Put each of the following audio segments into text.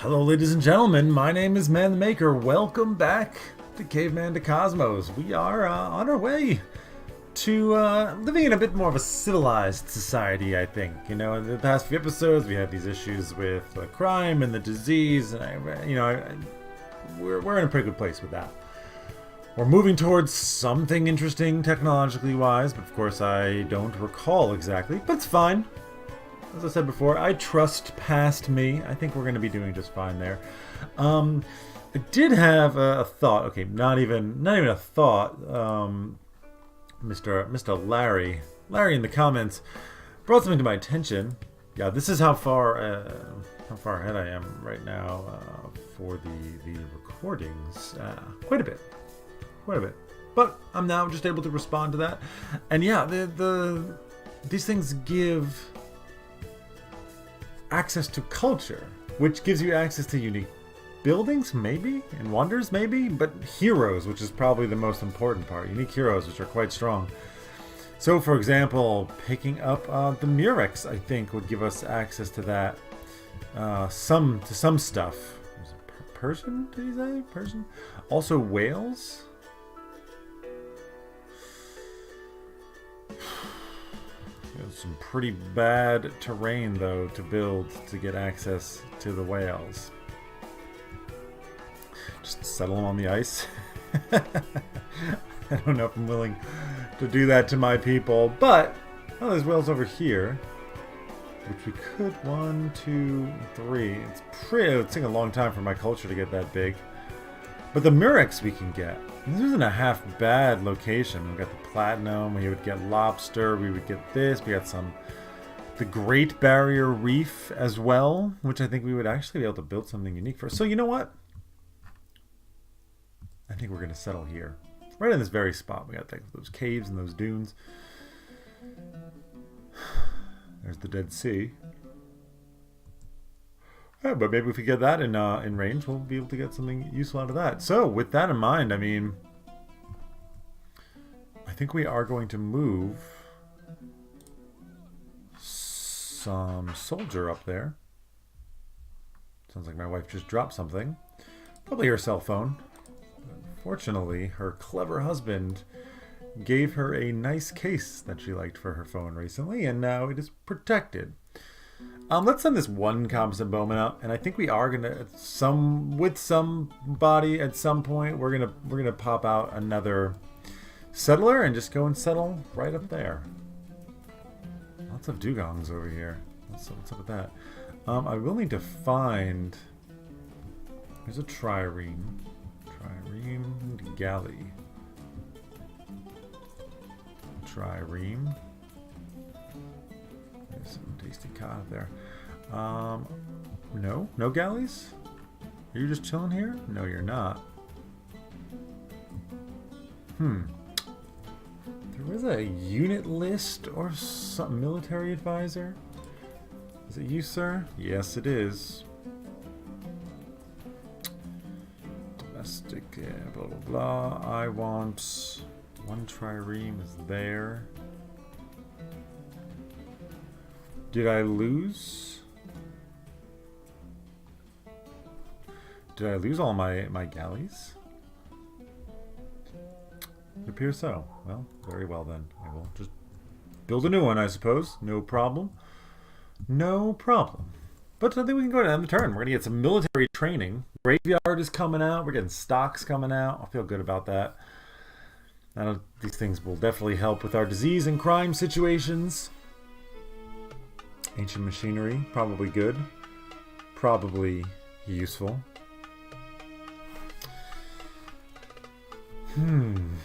Hello, ladies and gentlemen. My name is ManTheMaker. Welcome back to Caveman to Cosmos. We are on our way to living in a bit more of a civilized society, I think. You know, in the past few episodes, we had these issues with crime and the disease, and we're in a pretty good place with that. We're moving towards something interesting technologically wise, but of course I don't recall exactly, but it's fine. As I said before, I trust past me. I think we're going to be doing just fine there. I did have a thought. Okay, not even a thought. Mr. Larry in the comments brought something to my attention. Yeah, this is how far ahead I am right now for the recordings. Quite a bit. But I'm now just able to respond to that. And yeah, these things give access to culture, which gives you access to unique buildings, maybe, and wonders, maybe, but heroes, which is probably the most important part. Unique heroes, which are quite strong. So, for example, picking up the Murex, I think, would give us access to that. Some stuff. Persian? Did he say Persian? Also, whales. Some pretty bad terrain, though, to build to get access to the whales. Just settle them on the ice. I don't know if I'm willing to do that to my people, but there's whales over here, which we could 1, 2, 3. It's taking a long time for my culture to get that big. But the Murex we can get. This isn't a half bad location. We got the platinum, we would get lobster, we would get this, we got the Great Barrier Reef as well, which I think we would actually be able to build something unique for. So you know what? I think we're gonna settle here. Right in this very spot. We got those caves and those dunes. There's the Dead Sea. Yeah, but maybe if we get that in range, we'll be able to get something useful out of that. So, with that in mind, I mean, I think we are going to move some soldier up there. Sounds like my wife just dropped something. Probably her cell phone. Unfortunately, her clever husband gave her a nice case that she liked for her phone recently, and now it is protected. Let's send this one composite bowman up, and I think we are gonna with somebody at some point. We're gonna pop out another settler and just go and settle right up there. Lots of dugongs over here. What's up with that? I will need to find. There's a trireme galley. Trireme. There's some tasty cod up there. No galleys? Are you just chilling here? No, you're not. There was a unit list or some military advisor. Is it you, sir? Yes, it is. Domestic, yeah, blah, blah, blah. I want one trireme is there. Did I lose? Did I lose all my galleys? It appears so. Well, very well then. I will just build a new one, I suppose. No problem. No problem. But I think we can go to the end of the turn. We're going to get some military training. Graveyard is coming out. We're getting stocks coming out. I feel good about that. These things will definitely help with our disease and crime situations. Ancient machinery, probably good. Probably useful. And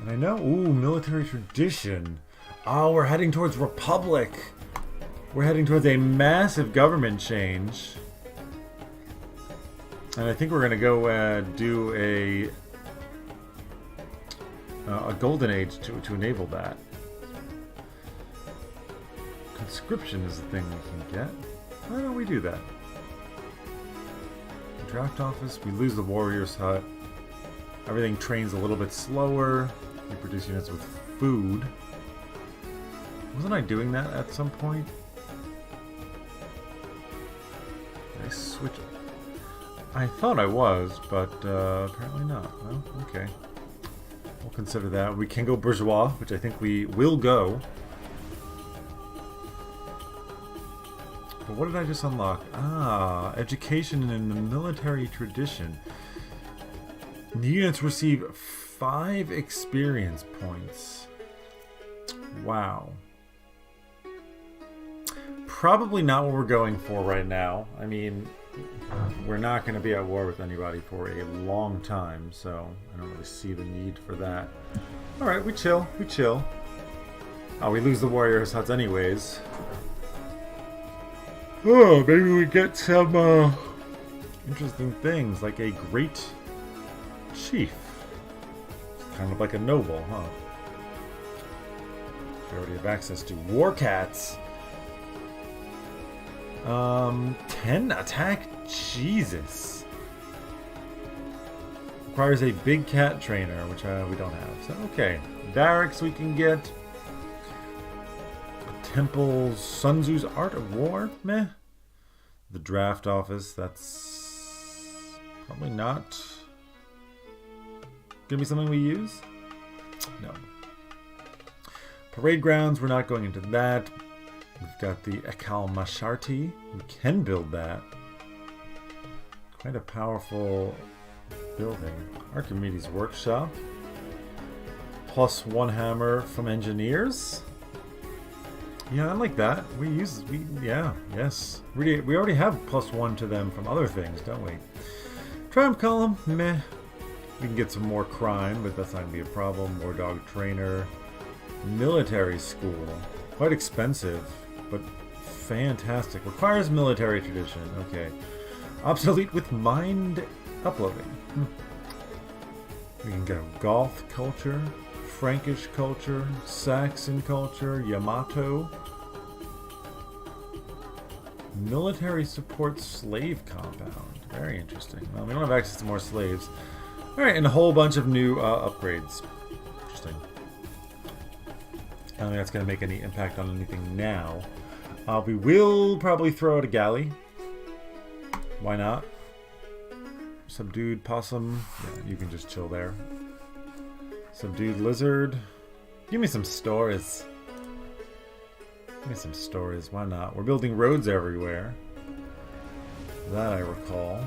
I know, military tradition. Oh, we're heading towards Republic. We're heading towards a massive government change. And I think we're going to go do a golden age to enable that. Conscription is the thing we can get. Why don't we do that? Draft office, we lose the warrior's hut. Everything trains a little bit slower. We produce units with food. Wasn't I doing that at some point? Did I switch? I thought I was, but apparently not. Well, okay. We'll consider that. We can go bourgeois, which I think we will go. But what did I just unlock? Ah, education in the military tradition. Units receive 5 experience points. Wow. Probably not what we're going for right now. I mean, we're not going to be at war with anybody for a long time, so I don't really see the need for that. Alright, we chill. We chill. Oh, we lose the warriors' huts anyways. Oh, maybe we get some interesting things, like a great chief. It's kind of like a noble, huh? We already have access to war cats. 10 attack? Jesus. Requires a big cat trainer, which we don't have. So, okay. Barracks we can get. Temple Sun Tzu's Art of War? Meh. The draft office, that's probably not gonna be something we use. No. Parade grounds, we're not going into that. We've got the Ekal Masharti. We can build that. Quite a powerful building. Archimedes Workshop. +1 hammer from engineers. Yeah, I like that. Yes. We already have +1 to them from other things, don't we? Triumph column, meh. We can get some more crime, but that's not going to be a problem. War dog trainer. Military school. Quite expensive, but fantastic. Requires military tradition. Okay. Obsolete with mind uploading. We can get a Goth culture. Frankish culture, Saxon culture, Yamato. Military support slave compound. Very interesting. Well, we don't have access to more slaves. Alright, and a whole bunch of new upgrades. Interesting. I don't think that's going to make any impact on anything now. We will probably throw out a galley. Why not? Subdued possum. Yeah, you can just chill there. Subdued lizard. Give me some stores. Give me some stores. Why not? We're building roads everywhere. That I recall.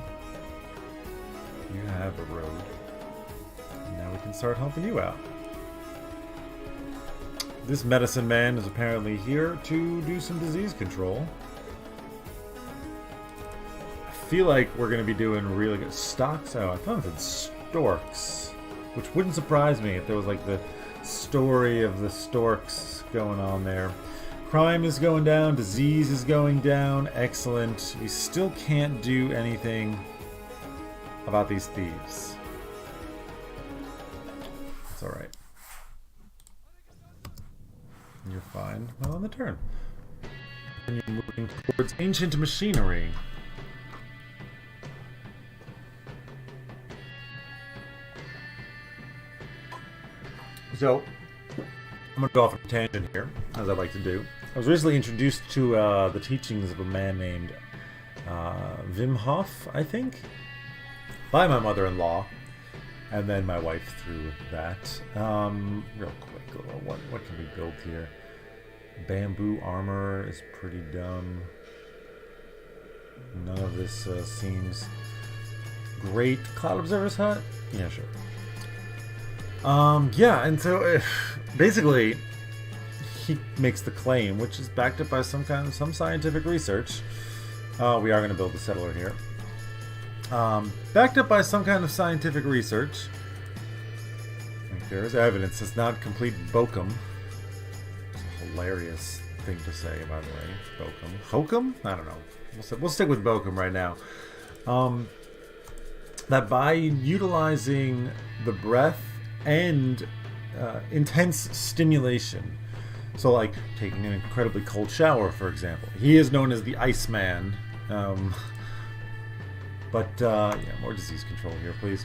You have a road. And now we can start helping you out. This medicine man is apparently here to do some disease control. I feel like we're going to be doing really good. Stocks? Oh, I thought it said storks. Which wouldn't surprise me if there was like the story of the storks going on there. Crime is going down. Disease is going down. Excellent. We still can't do anything about these thieves. It's alright. You're fine. Well, on the turn. And you're moving towards ancient machinery. So, I'm going to go off on a tangent here, as I like to do. I was recently introduced to the teachings of a man named Wim Hof, I think, by my mother-in-law, and then my wife through that. Real quick, what can we build here? Bamboo armor is pretty dumb. None of this seems great. Cloud Observer's Hut? Yeah, sure. Yeah, and so basically he makes the claim, which is backed up by some scientific research. We are going to build a settler here. Backed up by some kind of scientific research. Like there is evidence. It's not complete bokum. It's a hilarious thing to say, by the way. Bokum. Hokum? I don't know. We'll stick with bokum right now. That by utilizing the breath and intense stimulation, so like taking an incredibly cold shower, for example. He is known as the Iceman. But yeah, more disease control here, please.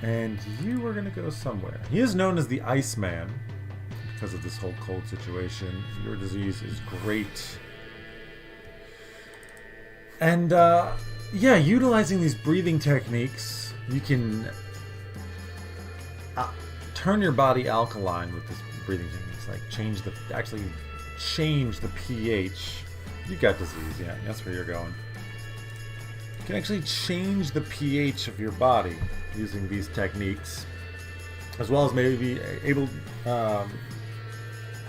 And you are going to go somewhere. He is known as the Iceman because of this whole cold situation. Your disease is great. And yeah, utilizing these breathing techniques, you can turn your body alkaline with this breathing techniques. Like actually change the pH. You got disease, yeah, that's where you're going. You can actually change the pH of your body using these techniques, as well as maybe able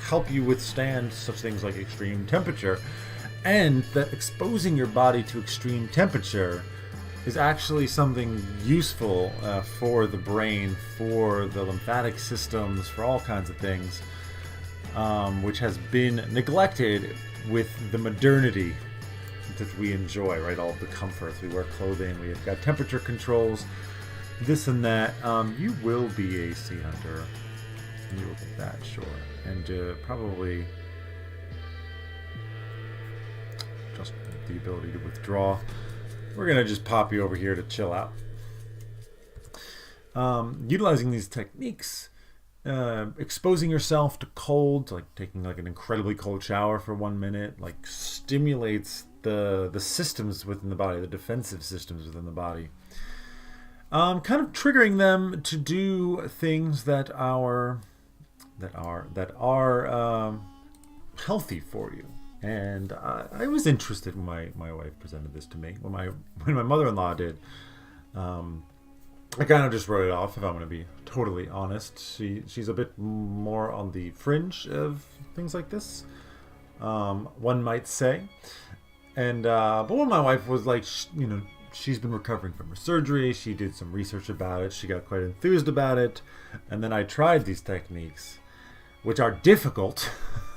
help you withstand such things like extreme temperature. And that exposing your body to extreme temperature is actually something useful for the brain, for the lymphatic systems, for all kinds of things, which has been neglected with the modernity that we enjoy, right? All of the comforts. We wear clothing, we've got temperature controls, this and that. You will be a sea hunter. You will get that, sure. And probably just the ability to withdraw. We're going to just pop you over here to chill out. Utilizing these techniques, exposing yourself to cold, like taking like an incredibly cold shower for 1 minute, like stimulates the systems within the body, the defensive systems within the body. Kind of triggering them to do things that are healthy for you. And I was interested when my wife presented this to me. When my mother-in-law did, I kind of just wrote it off, if I'm going to be totally honest. She's a bit more on the fringe of things like this, one might say. And but when my wife was like, she's been recovering from her surgery. She did some research about it. She got quite enthused about it. And then I tried these techniques, which are difficult,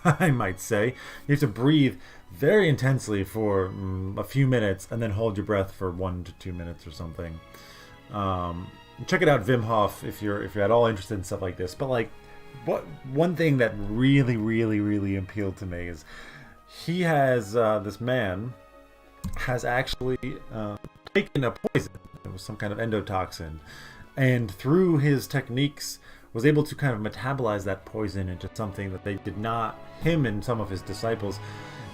I might say. You have to breathe very intensely for a few minutes and then hold your breath for 1 to 2 minutes or something. Check it out, Wim Hof, if you're at all interested in stuff like this. But like, one thing that really, really, really appealed to me is he has this man has actually taken a poison. It was some kind of endotoxin, and through his techniques was able to kind of metabolize that poison into something that they did not, him and some of his disciples,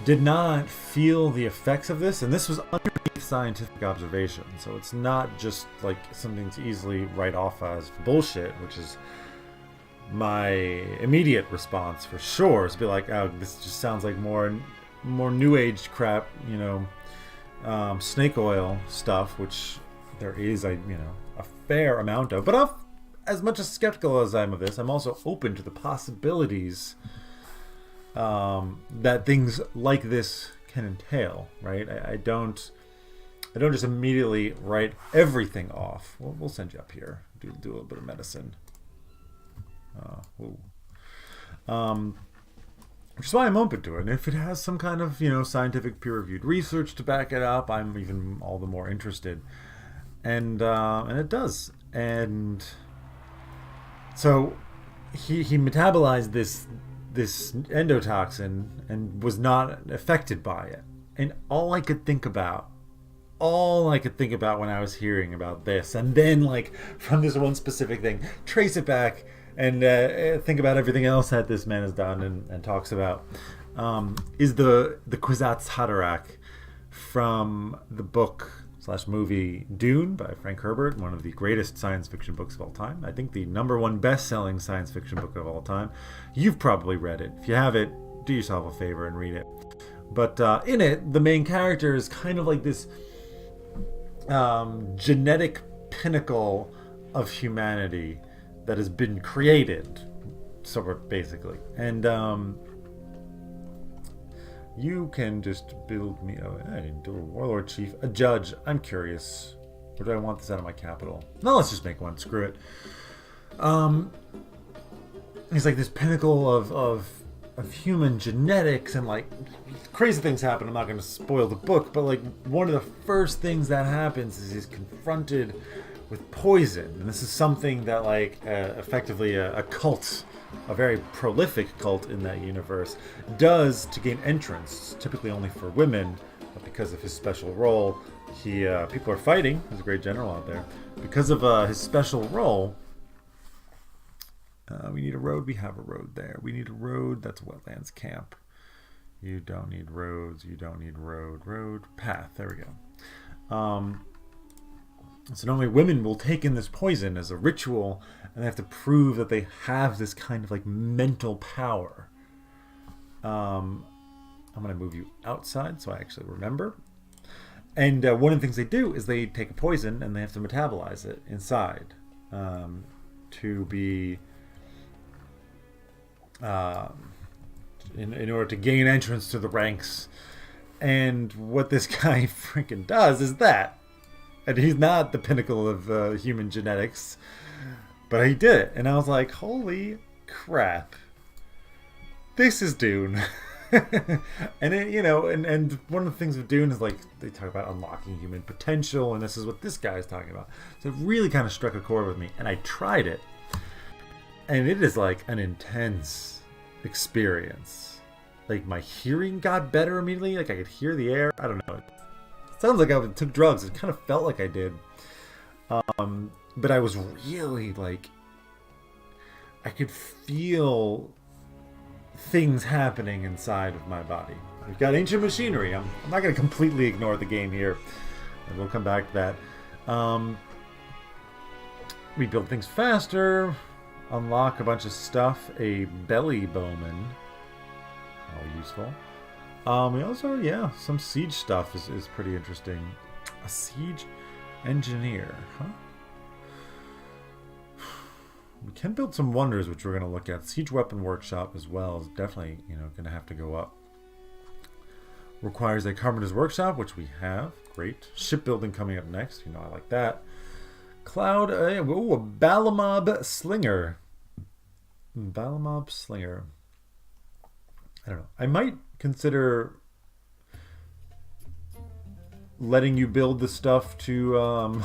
did not feel the effects of this. And this was underneath scientific observation. So it's not just like something to easily write off as bullshit, which is my immediate response for sure, is to be like, oh, this just sounds like more new age crap, snake oil stuff, which there is a fair amount of. But as much as skeptical as I am of this, I'm also open to the possibilities that things like this can entail, right? I don't just immediately write everything off. We'll send you up here. Do a little bit of medicine. Which is why I'm open to it. And if it has some kind of scientific peer-reviewed research to back it up, I'm even all the more interested. And it does. And so he metabolized this endotoxin and was not affected by it. And all I could think about when I was hearing about this, and then like from this one specific thing, trace it back and think about everything else that this man has done and talks about, is the Kwisatz Haderach from the book / movie Dune by Frank Herbert, one of the greatest science fiction books of all time. I think the #1 best-selling science fiction book of all time. You've probably read it. If you haven't, do yourself a favor and read it. But in it, the main character is kind of like this genetic pinnacle of humanity that has been created, sort of basically. And you can just build me do a warlord chief, a judge. I'm curious. Or do I want this out of my capital? No, let's just make one. Screw it. He's like this pinnacle of human genetics, and like crazy things happen. I'm not going to spoil the book, but like one of the first things that happens is he's confronted with poison, and this is something that like effectively a cult, a very prolific cult in that universe, does to gain entrance, typically only for women, but because of his special role, people are fighting. There's a great general out there. Because of his special role, we need a road. We have a road there. We need a road. That's a wetlands camp. You don't need roads. You don't need road. Road. Path. There we go. So normally women will take in this poison as a ritual, and they have to prove that they have this kind of like mental power. I'm going to move you outside so I actually remember. And one of the things they do is they take a poison and they have to metabolize it inside to be in order to gain entrance to the ranks. And what this guy freaking does is that. And he's not the pinnacle of human genetics, but he did it. And I was like, holy crap. This is Dune. And it, and one of the things with Dune is like they talk about unlocking human potential, and this is what this guy is talking about. So it really kind of struck a chord with me, and I tried it, and it is like an intense experience. Like my hearing got better immediately. Like I could hear the air. I don't know. It sounds like I took drugs. It kind of felt like I did, but I was really like I could feel things happening inside of my body. We've got ancient machinery. I'm not going to completely ignore the game here, and we'll come back to that. We build things faster, unlock a bunch of stuff. A belly bowman, all useful. We also, some siege stuff is pretty interesting. A siege engineer, huh? We can build some wonders, which we're going to look at. Siege weapon workshop as well is definitely, going to have to go up. Requires a carpenter's workshop, which we have. Great. Shipbuilding coming up next. I like that. Cloud, a Balamob Slinger. Balamob Slinger. I don't know. I might consider letting you build the stuff to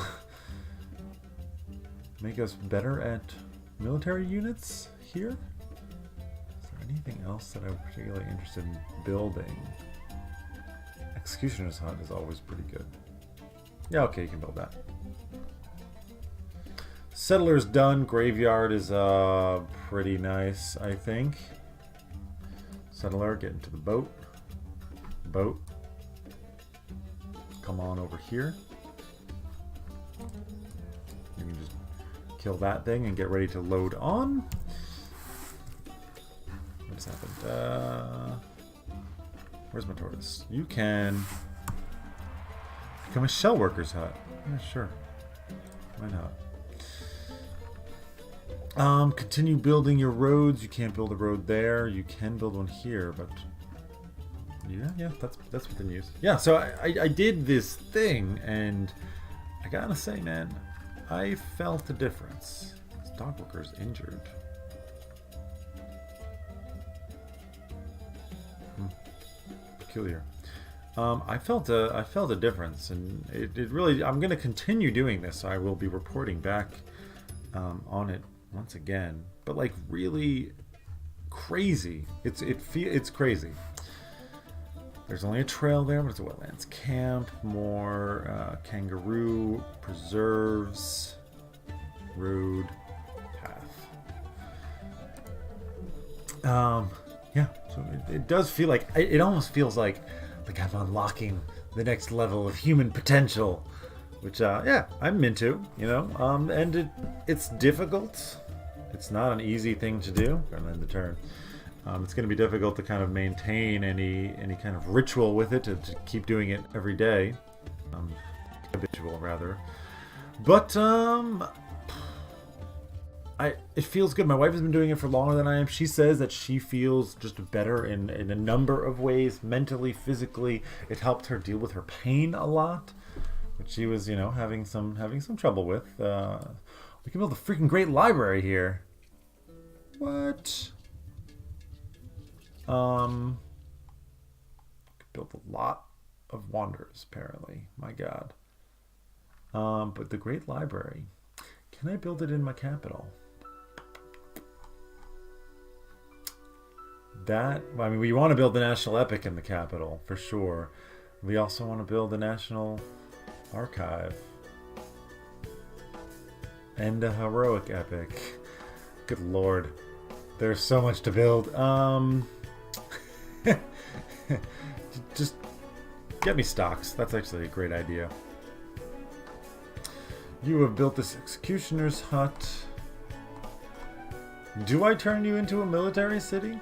make us better at military units here. Is there anything else that I'm particularly interested in building? Executioner's Hut is always pretty good. Yeah, okay, you can build that. Settler's done. Graveyard is pretty nice, I think. Settler, get into the boat. Boat. Come on over here. You can just kill that thing and get ready to load on. What just happened? Where's my tortoise? You can become a shell worker's hut. Yeah, sure. Why not? Continue building your roads. You can't build a road there. You can build one here, but yeah, that's within use. Yeah, so I did this thing, and I gotta say, man, I felt a difference. This dog worker's injured. Peculiar. I felt a difference, and it really. I'm going to continue doing this. So I will be reporting back on it once again. But like really crazy. It's crazy. There's only a trail there, but it's a wetlands camp. More kangaroo preserves, road, path. Yeah, so it does feel like it almost feels like I'm unlocking the next level of human potential, which yeah, I'm into. And it's difficult. It's not an easy thing to do. Gonna end the turn. It's going to be difficult to kind of maintain any kind of ritual with it to keep doing it every day, habitual rather. But it feels good. My wife has been doing it for longer than I am. She says that she feels just better in a number of ways, mentally, physically. It helped her deal with her pain a lot, which she was having some trouble with. We can build a freaking great library here. What? Could build a lot of wonders, apparently. My God. But the Great Library. Can I build it in my capital? We want to build the National Epic in the capital, for sure. We also want to build the National Archive. And a Heroic Epic. Good Lord. There's so much to build. Just get me stocks. That's actually a great idea. You have built this executioner's hut. Do I turn you into a military city?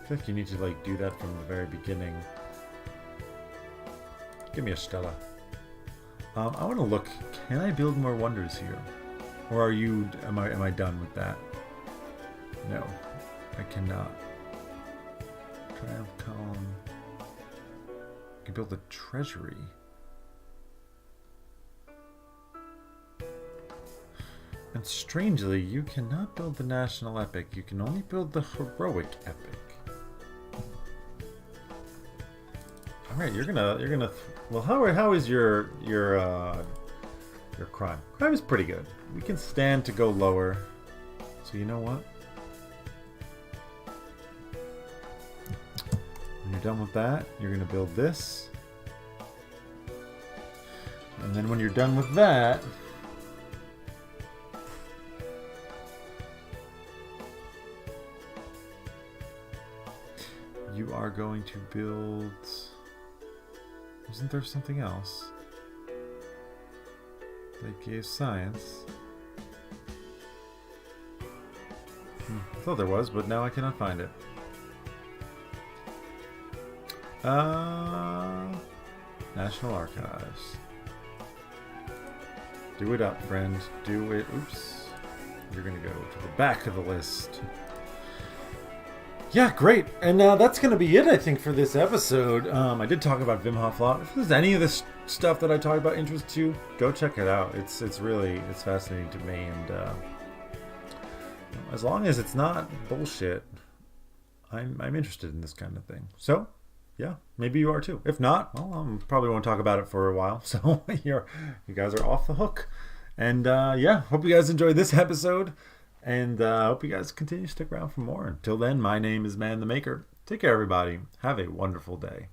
I think you need to like do that from the very beginning. Give me a Stella. I want to look. Can I build more wonders here, or are you? Am I done with that? No, I cannot. Triumph column. I can build a treasury. And strangely, you cannot build the national epic. You can only build the heroic epic. All right, you're gonna. Well, how is your crime? Crime is pretty good. We can stand to go lower. So you know what? When you're done with that, you're gonna build this. And then when you're done with that, you are going to build... Isn't there something else? They gave science. I thought there was, but now I cannot find it. National Archives. Do it up, friend. Do it. Oops. You're gonna go to the back of the list. Yeah, great. And that's going to be it, I think, for this episode. I did talk about Wim Hof a lot. If there's any of this stuff that I talked about interest you, go check it out. It's fascinating to me. And as long as it's not bullshit, I'm interested in this kind of thing. So, yeah, maybe you are too. If not, well, I probably won't talk about it for a while. So you guys are off the hook. And yeah, hope you guys enjoyed this episode. And I hope you guys continue to stick around for more. Until then, my name is ManTheMaker. Take care, everybody. Have a wonderful day.